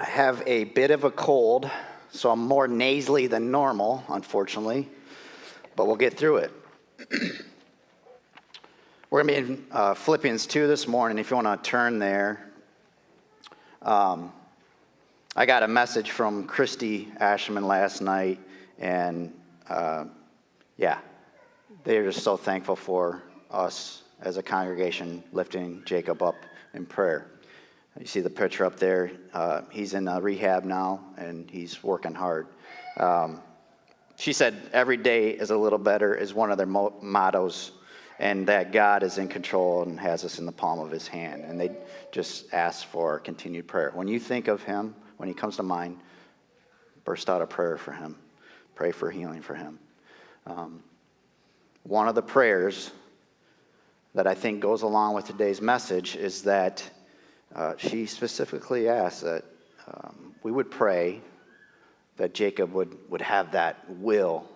I have a bit of a cold, so I'm more nasally than normal, unfortunately, but we'll get through it. We're going to be in Philippians 2 this morning, if you want to turn there. I got a message from Christy Ashman last night, and they're just so thankful for us as a congregation lifting Jacob up in prayer. You see the picture up there. He's in rehab now, and he's working hard. She said every day is a little better is one of their mottos, and that God is in control and has us in the palm of his hand. And they just ask for continued prayer. When you think of him, when he comes to mind, burst out a prayer for him. Pray for healing for him. One of the prayers that I think goes along with today's message is that she specifically asked that we would pray that Jacob would have that will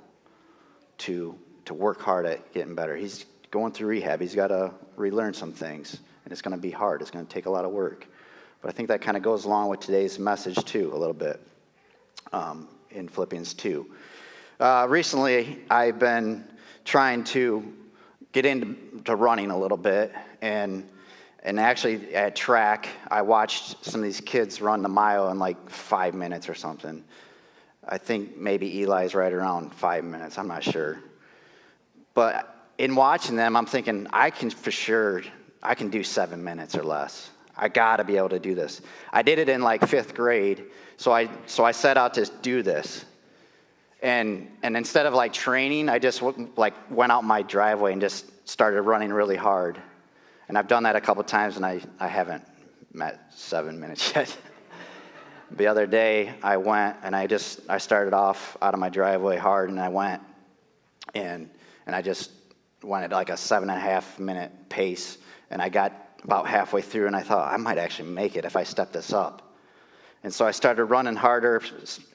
to work hard at getting better. He's going through rehab. He's got to relearn some things, and it's going to be hard. It's going to take a lot of work. But I think that kind of goes along with today's message, too, a little bit in Philippians 2. Recently, I've been trying to get into running a little bit, and actually at track, I watched some of these kids run the mile in like 5 minutes or something. I think maybe Eli's right around 5 minutes. I'm not sure. But in watching them, I'm thinking, I can do 7 minutes or less. I got to be able to do this. I did it in like 5th grade, so I set out to do this. And instead of like training, I just went out my driveway and just started running really hard. And I've done that a couple times, and I haven't met 7 minutes yet. The other day, I went, and I started off out of my driveway hard, and I went, and I just went at like a 7.5 minute pace, and I got about halfway through, and I thought, I might actually make it if I step this up. And so I started running harder,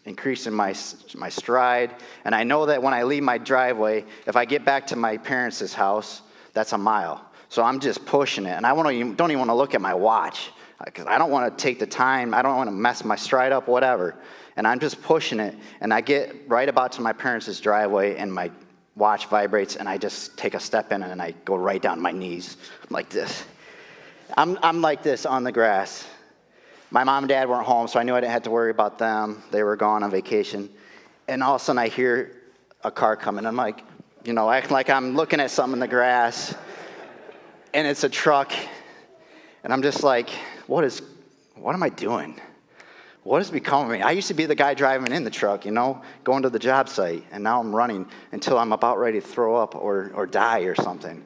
increasing my stride, and I know that when I leave my driveway, if I get back to my parents' house, that's a mile. So I'm just pushing it, and I don't even want to look at my watch because I don't want to take the time. I don't want to mess my stride up, whatever. And I'm just pushing it, and I get right about to my parents' driveway, and my watch vibrates, and I just take a step in, and I go right down my knees like this. I'm like this on the grass. My mom and dad weren't home, so I knew I didn't have to worry about them. They were gone on vacation. And all of a sudden, I hear a car coming. I'm like, acting like I'm looking at something in the grass. And it's a truck. And I'm just like, what am I doing? What has become of me? I used to be the guy driving in the truck, going to the job site. And now I'm running until I'm about ready to throw up or die or something.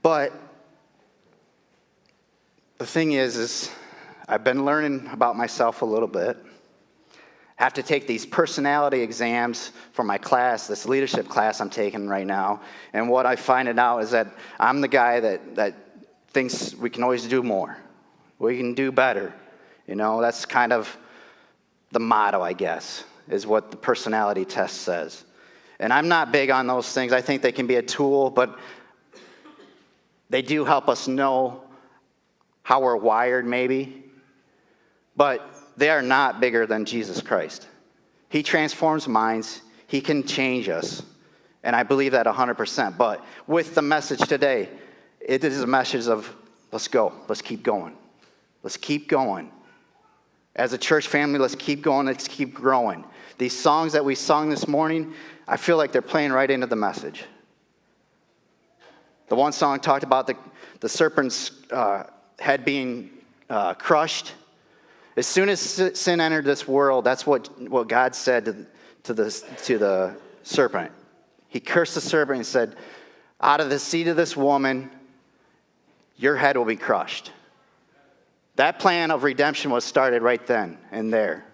But the thing is I've been learning about myself a little bit. I have to take these personality exams for my class, this leadership class I'm taking right now. And what I find out is that I'm the guy that thinks we can always do more. We can do better. That's kind of the motto, I guess, is what the personality test says. And I'm not big on those things. I think they can be a tool, but they do help us know how we're wired, maybe. But they are not bigger than Jesus Christ. He transforms minds. He can change us. And I believe that 100%. But with the message today, it is a message of let's go. Let's keep going. Let's keep going. As a church family, let's keep going. Let's keep growing. These songs that we sung this morning, I feel like they're playing right into the message. The one song talked about the serpent's head being crushed. As soon as sin entered this world, that's what God said to the serpent. He cursed the serpent and said, out of the seed of this woman, your head will be crushed. That plan of redemption was started right then and there.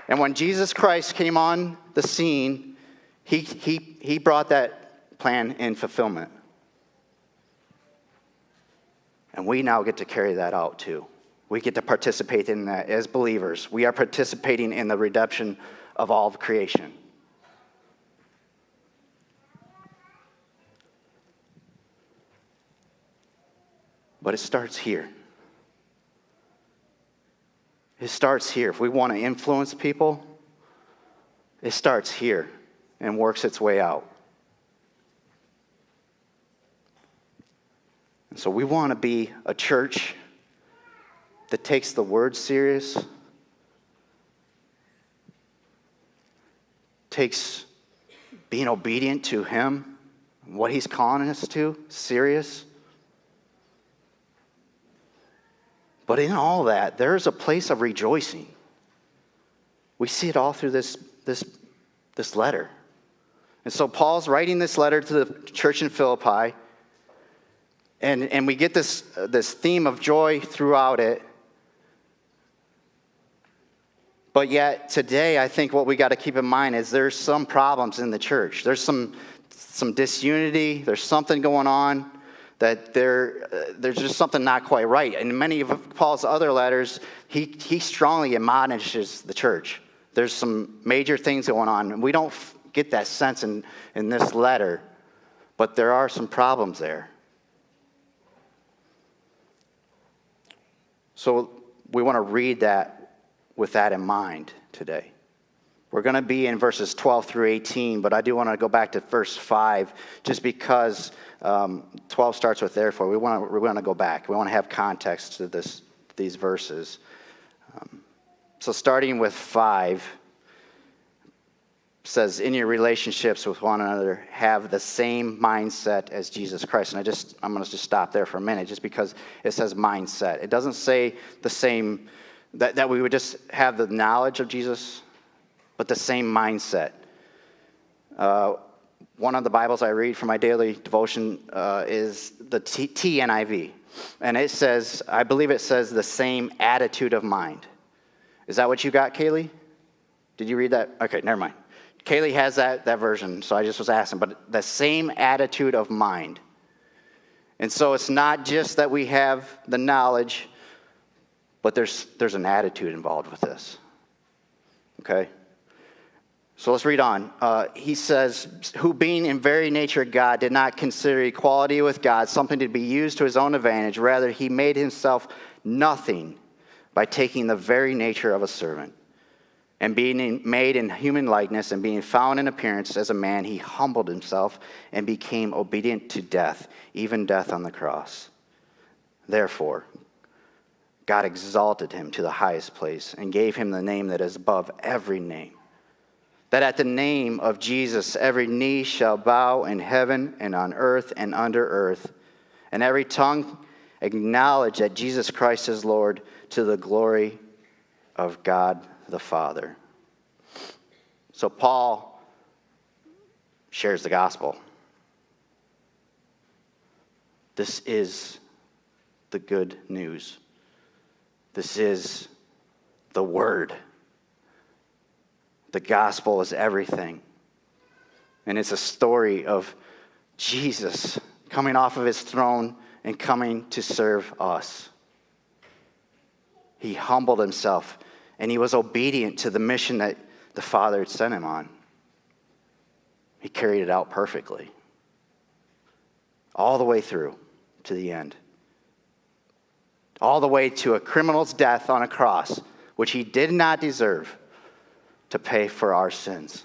And when Jesus Christ came on the scene, he brought that plan in fulfillment. And we now get to carry that out too. We get to participate in that as believers. We are participating in the redemption of all of creation. But it starts here. It starts here. If we want to influence people, it starts here and works its way out. And so we want to be a church that takes the word serious, takes being obedient to him, what he's calling us to, serious. But in all that, there is a place of rejoicing. We see it all through this letter. And so Paul's writing this letter to the church in Philippi, and we get this theme of joy throughout it. But yet today, I think what we got to keep in mind is there's some problems in the church. There's some disunity. There's something going on that there's just something not quite right. And in many of Paul's other letters, he strongly admonishes the church. There's some major things going on, and we don't get that sense in this letter, but there are some problems there. So we want to read that with that in mind today. We're going to be in verses 12 through 18, but I do want to go back to verse 5 just because 12 starts with therefore. We want to go back. We want to have context to these verses. So starting with 5, says, in your relationships with one another, have the same mindset as Jesus Christ. And I'm going to just stop there for a minute just because it says mindset. It doesn't say the same, that we would just have the knowledge of Jesus, but the same mindset. One of the Bibles I read for my daily devotion is the TNIV. And it says, I believe it says the same attitude of mind. Is that what you got, Kaylee? Did you read that? Okay, never mind. Kaylee has that version, so I just was asking. But the same attitude of mind. And so it's not just that we have the knowledge, but there's an attitude involved with this. Okay? So let's read on. He says, who being in very nature God did not consider equality with God something to be used to his own advantage. Rather, he made himself nothing by taking the very nature of a servant. And being made in human likeness and being found in appearance as a man, he humbled himself and became obedient to death, even death on the cross. Therefore, God exalted him to the highest place and gave him the name that is above every name, that at the name of Jesus every knee shall bow in heaven and on earth and under earth, and every tongue acknowledge that Jesus Christ is Lord, to the glory of God the Father. So Paul shares the gospel. This is the good news. This is the word. The gospel is everything. And it's a story of Jesus coming off of his throne and coming to serve us. He humbled himself, and he was obedient to the mission that the Father had sent him on. He carried it out perfectly. All the way through to the end. All the way to a criminal's death on a cross, which he did not deserve, to pay for our sins.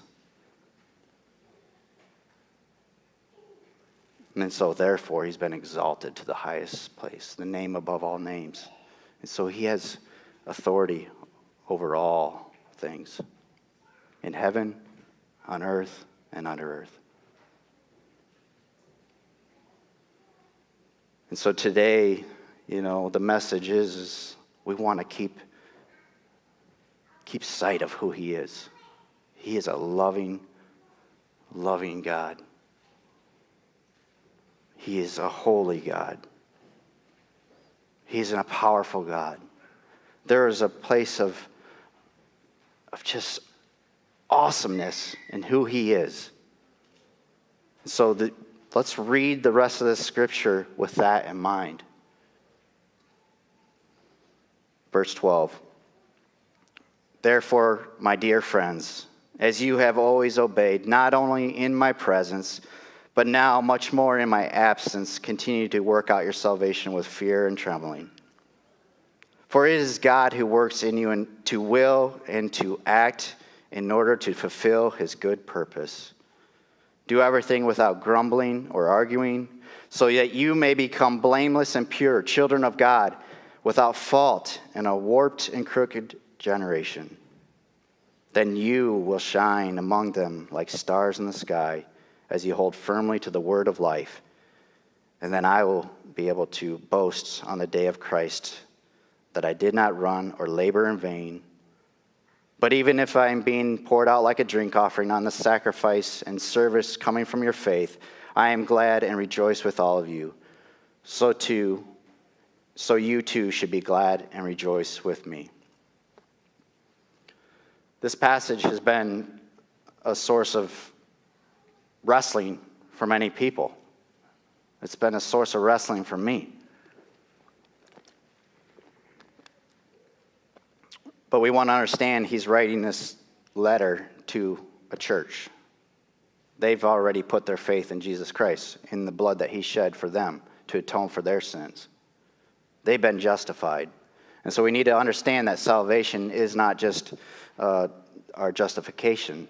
And so therefore he's been exalted to the highest place, the name above all names. And so he has authority over all things in heaven, on earth, and under earth. And so today, the message is we want to keep sight of who he is. He is a loving, loving God. He is a holy God. He is a powerful God. There is a place of just awesomeness in who he is. So let's read the rest of the scripture with that in mind. Verse 12. Therefore, my dear friends, as you have always obeyed, not only in my presence, but now much more in my absence, continue to work out your salvation with fear and trembling. For it is God who works in you and to will and to act in order to fulfill his good purpose. Do everything without grumbling or arguing, so that you may become blameless and pure, children of God, without fault in a warped and crooked generation. Then you will shine among them like stars in the sky as you hold firmly to the word of life. And then I will be able to boast on the day of Christ that I did not run or labor in vain. But even if I am being poured out like a drink offering on the sacrifice and service coming from your faith, I am glad and rejoice with all of you. So you too should be glad and rejoice with me. This passage has been a source of wrestling for many people. It's been a source of wrestling for me. But we want to understand he's writing this letter to a church. They've already put their faith in Jesus Christ, in the blood that he shed for them to atone for their sins. They've been justified. And so we need to understand that salvation is not just our justification,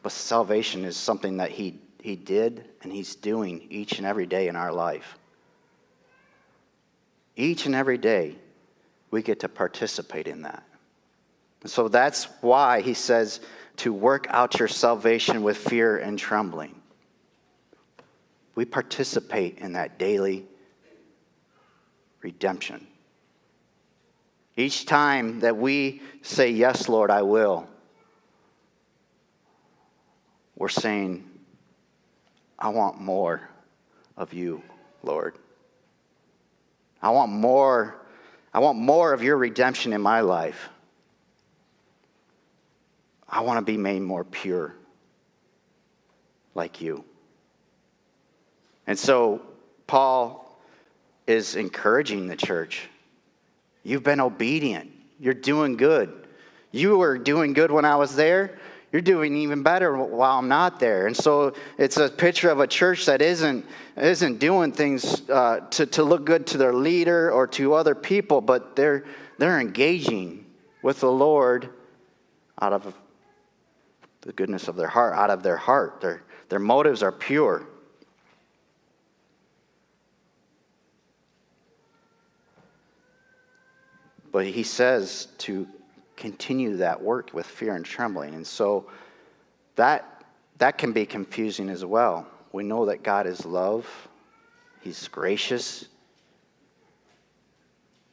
but salvation is something that he did and he's doing each and every day in our life. Each and every day, we get to participate in that. And so that's why he says to work out your salvation with fear and trembling. We participate in that daily redemption. Each time that we say, yes, Lord, I will, we're saying, I want more of you, Lord. I want more of your redemption in my life. I want to be made more pure like you. And so Paul is encouraging the church. You've been obedient. You're doing good. You were doing good when I was there. You're doing even better while I'm not there. And so it's a picture of a church that isn't doing things to look good to their leader or to other people, but they're engaging with the Lord out of the goodness of their heart, out of their heart. Their motives are pure. But he says to continue that work with fear and trembling. And so that can be confusing as well. We know that God is love. He's gracious.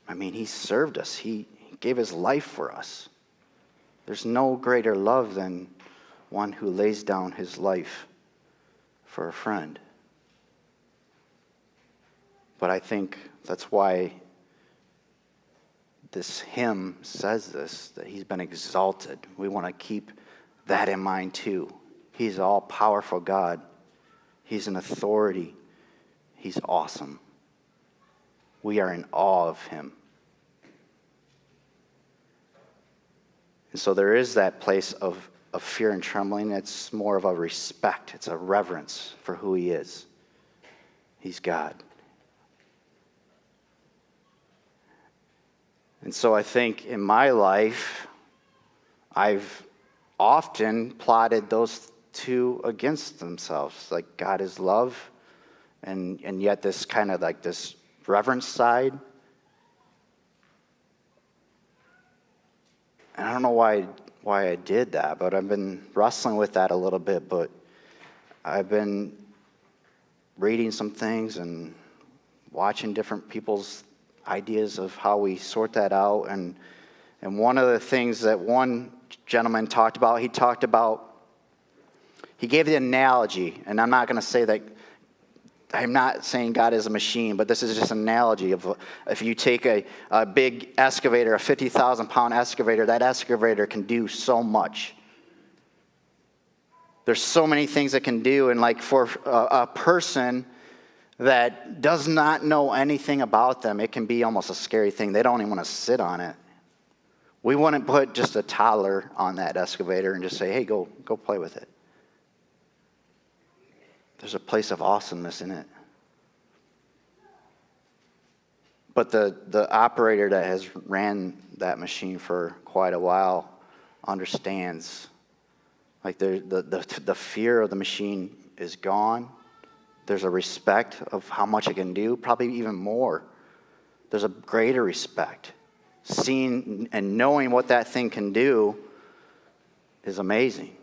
I mean, he served us. He gave his life for us. There's no greater love than one who lays down his life for a friend. But I think that's why this hymn says this, that he's been exalted. We want to keep that in mind too. He's an all-powerful God. He's an authority. He's awesome. We are in awe of him. And so there is that place of fear and trembling. It's more of a respect. It's a reverence for who he is. He's God. And so I think in my life, I've often plotted those two against themselves. Like God is love, and yet this kind of like this reverence side. And I don't know why I did that, but I've been wrestling with that a little bit. But I've been reading some things and watching different people's ideas of how we sort that out. And one of the things that one gentleman talked about, he gave the analogy, and I'm not going to say that, I'm not saying God is a machine, but this is just an analogy of if you take a big excavator, a 50,000-pound excavator, that excavator can do so much. There's so many things it can do, and like for a person that does not know anything about them, it can be almost a scary thing. They don't even want to sit on it. We wouldn't put just a toddler on that excavator and just say, hey, go play with it. There's a place of awesomeness in it. But the operator that has ran that machine for quite a while understands, like the fear of the machine is gone. There's a respect of how much it can do, probably even more. There's a greater respect. Seeing and knowing what that thing can do is amazing.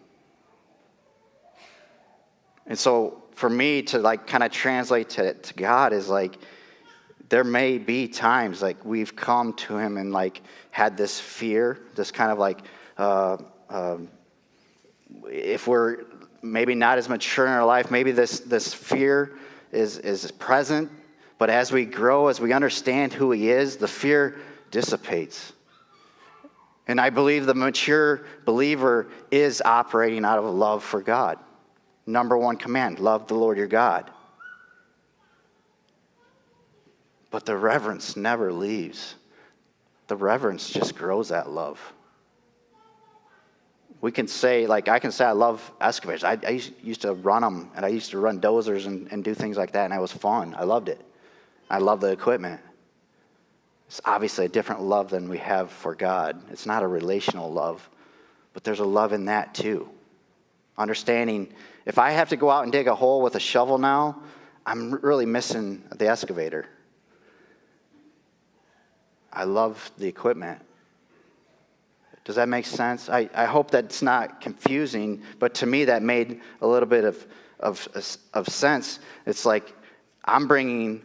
And so for me to like kind of translate to God is like, there may be times like we've come to him and like had this fear, this kind of like, if we're maybe not as mature in our life, maybe this fear is present. But as we grow, as we understand who he is, the fear dissipates. And I believe the mature believer is operating out of a love for God. Number one command, love the Lord your God. But the reverence never leaves. The reverence just grows that love. We can say, like, I can say I love excavators. I used to run them, and I used to run dozers and do things like that, and it was fun. I loved it. I love the equipment. It's obviously a different love than we have for God. It's not a relational love, but there's a love in that too. Understanding, if I have to go out and dig a hole with a shovel now, I'm really missing the excavator. I love the equipment. Does that make sense? I hope that's not confusing, but to me that made a little bit of sense. It's like I'm bringing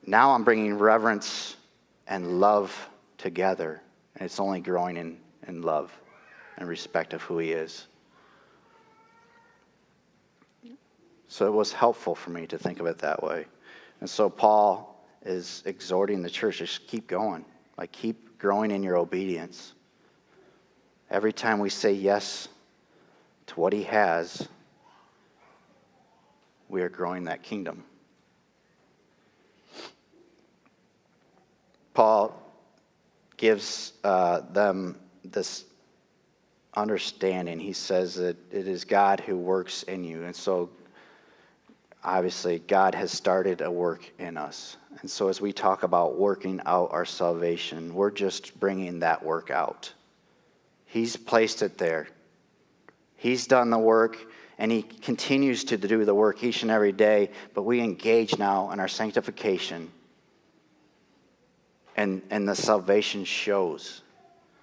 reverence and love together, and it's only growing in love and respect of who he is. So it was helpful for me to think of it that way. And so Paul is exhorting the church, just keep going. Like, keep growing in your obedience. Every time we say yes to what he has, we are growing that kingdom. Paul gives them this understanding. He says that it is God who works in you. And so, obviously, God has started a work in us. And so as we talk about working out our salvation, we're just bringing that work out. He's placed it there. He's done the work, and he continues to do the work each and every day, but we engage now in our sanctification, and the salvation shows.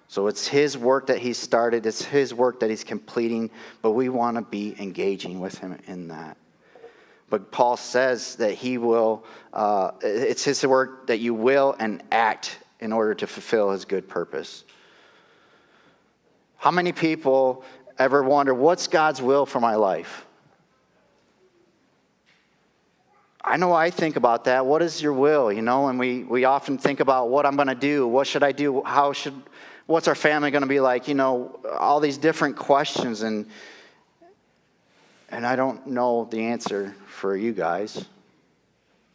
So it's his work that he started, it's his work that he's completing, but we want to be engaging with him in that. But Paul says that he will, it's his work that you will and act in order to fulfill his good purpose. How many people ever wonder, what's God's will for my life? I know I think about that. What is your will? You know, and we often think about what I'm going to do. What should I do? What's our family going to be like? You know, all these different questions. And I don't know the answer for you guys.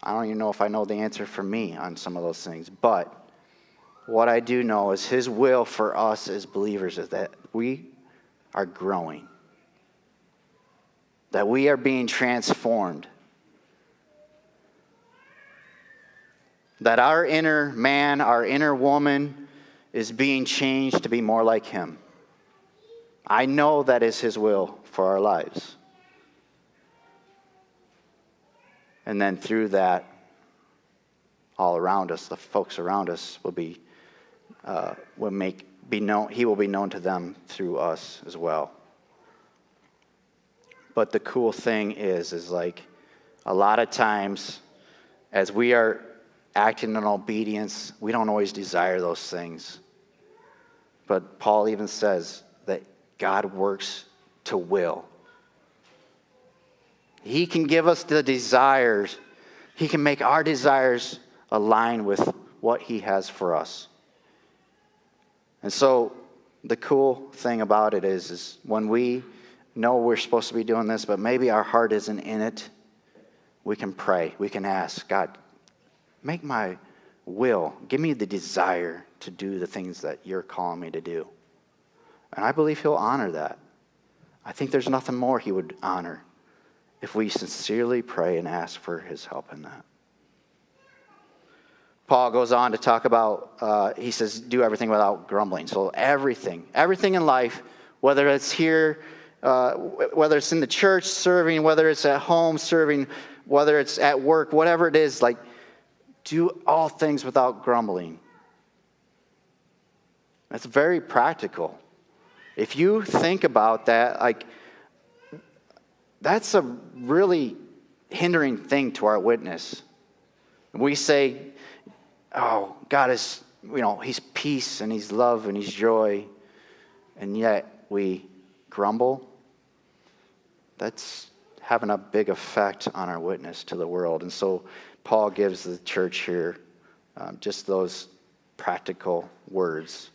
I don't even know if I know the answer for me on some of those things. But what I do know is his will for us as believers is that we are growing. That we are being transformed. That our inner man, our inner woman is being changed to be more like him. I know that is his will for our lives. And then through that, all around us, the folks around us will be known. He will be known to them through us as well. But the cool thing is like a lot of times, as we are acting in obedience, we don't always desire those things. But Paul even says that God works to will. He can give us the desires. He can make our desires align with what he has for us. And so the cool thing about it is when we know we're supposed to be doing this, but maybe our heart isn't in it, we can pray. We can ask, God, make my will. Give me the desire to do the things that you're calling me to do. And I believe he'll honor that. I think there's nothing more he would honor if we sincerely pray and ask for his help in that. Paul goes on to talk about, he says, do everything without grumbling. So everything in life, whether it's here, whether it's in the church serving, whether it's at home serving, whether it's at work, whatever it is, like, do all things without grumbling. That's very practical. If you think about that, like, that's a really hindering thing to our witness. We say, oh, God is, he's peace and he's love and he's joy, and yet we grumble. That's having a big effect on our witness to the world. And so Paul gives the church here just those practical words.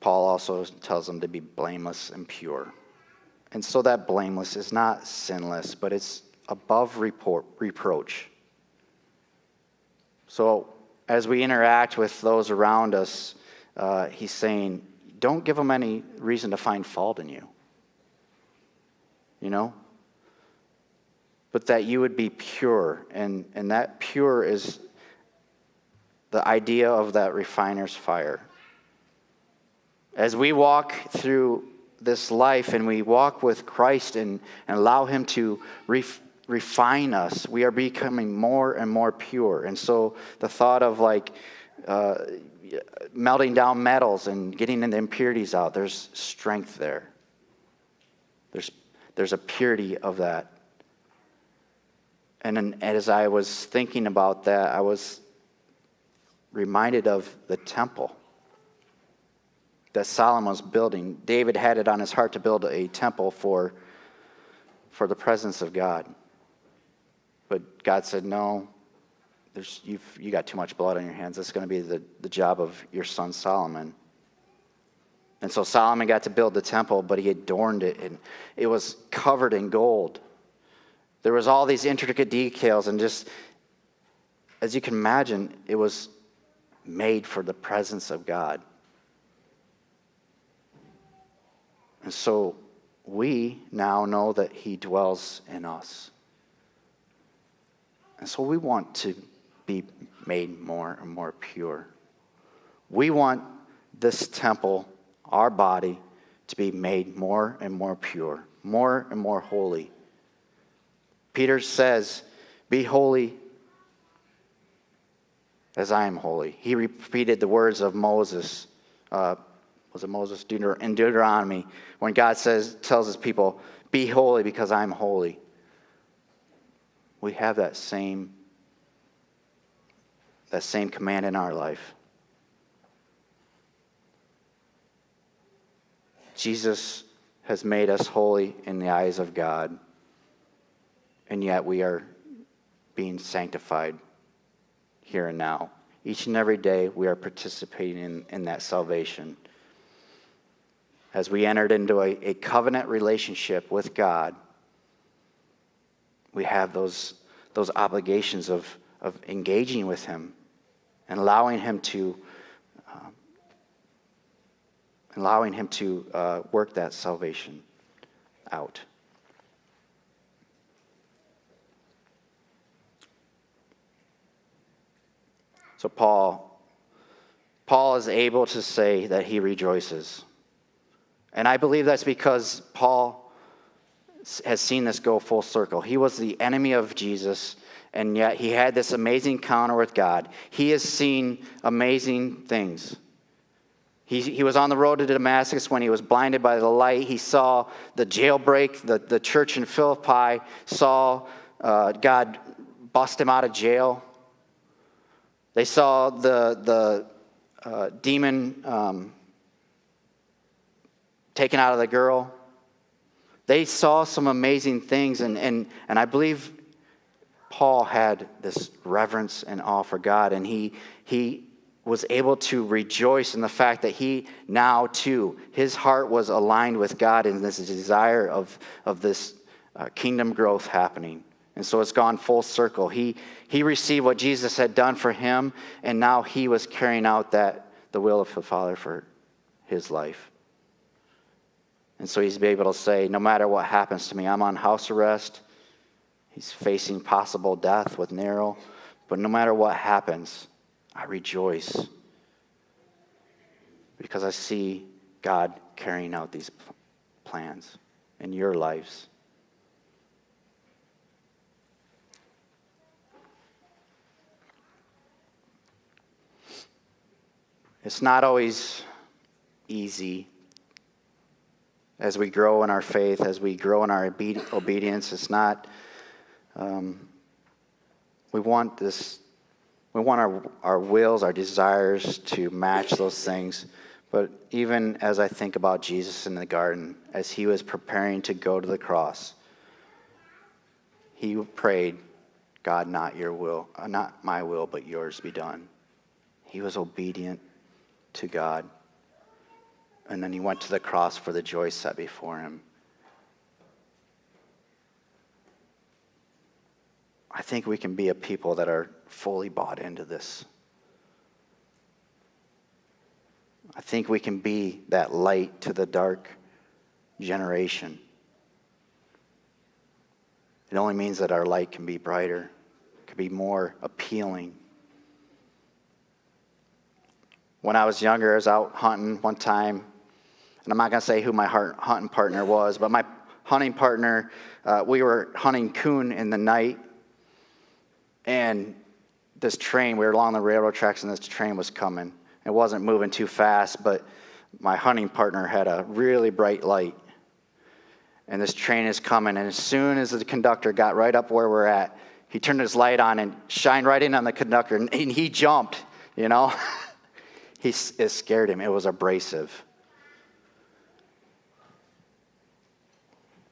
Paul also tells them to be blameless and pure. And so that blameless is not sinless, but it's above reproach. So as we interact with those around us, he's saying, don't give them any reason to find fault in you. But that you would be pure. And that pure is the idea of that refiner's fire. As we walk through this life and we walk with Christ and allow him to refine us, we are becoming more and more pure. And so the thought of melting down metals and getting the impurities out, there's strength there. There's a purity of that. And then as I was thinking about that, I was reminded of the temple that Solomon was building. David had it on his heart to build a temple for the presence of God. But God said, no, you got too much blood on your hands. That's going to be the job of your son Solomon. And so Solomon got to build the temple, but he adorned it, and it was covered in gold. There was all these intricate details, and just, as you can imagine, it was made for the presence of God. And so we now know that he dwells in us. And so we want to be made more and more pure. We want this temple, our body, to be made more and more pure, more and more holy. Peter says, be holy as I am holy. He repeated the words of Moses, was it Moses? In Deuteronomy, when God tells his people, be holy because I'm holy. We have that same command in our life. Jesus has made us holy in the eyes of God, and yet we are being sanctified here and now. Each and every day we are participating in that salvation. As we entered into a covenant relationship with God, we have those obligations of engaging with him and allowing him to work that salvation out. So Paul is able to say that he rejoices. And I believe that's because Paul has seen this go full circle. He was the enemy of Jesus, and yet he had this amazing encounter with God. He has seen amazing things. He was on the road to Damascus when he was blinded by the light. He saw the jailbreak, the church in Philippi, saw God bust him out of jail. They saw the demon taken out of the girl. They saw some amazing things, and I believe Paul had this reverence and awe for God, and he was able to rejoice in the fact that he now too, his heart was aligned with God in this desire of this kingdom growth happening. And so it's gone full circle. He received what Jesus had done for him, and now he was carrying out the will of the Father for his life. And so he's able to say, no matter what happens to me, I'm on house arrest. He's facing possible death with Nero. But no matter what happens, I rejoice because I see God carrying out these plans in your lives. It's not always easy as we grow in our faith, as we grow in our obedience. It's not, we want our wills, our desires to match those things. But even as I think about Jesus in the garden, as he was preparing to go to the cross, he prayed, God, not my will, but yours be done. He was obedient to God. And then he went to the cross for the joy set before him. I think we can be a people that are fully bought into this. I think we can be that light to the dark generation. It only means that our light can be brighter, can be more appealing. When I was younger, I was out hunting one time, and I'm not going to say who my hunting partner was, but my hunting partner, we were hunting coon in the night, and this train, we were along the railroad tracks, and this train was coming. It wasn't moving too fast, but my hunting partner had a really bright light. And this train is coming, and as soon as the conductor got right up where we're at, he turned his light on and shined right in on the conductor, and he jumped, you know. It scared him. It was abrasive.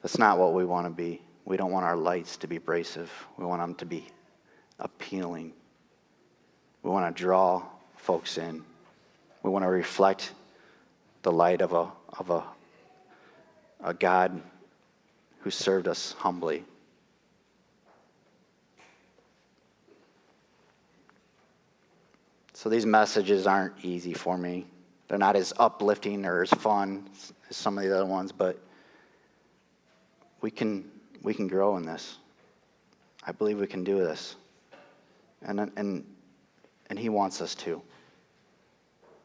That's not what we want to be. We don't want our lights to be abrasive. We want them to be appealing. We want to draw folks in. We want to reflect the light of a God who served us humbly. So these messages aren't easy for me. They're not as uplifting or as fun as some of the other ones, but we can grow in this. I believe we can do this. And he wants us to.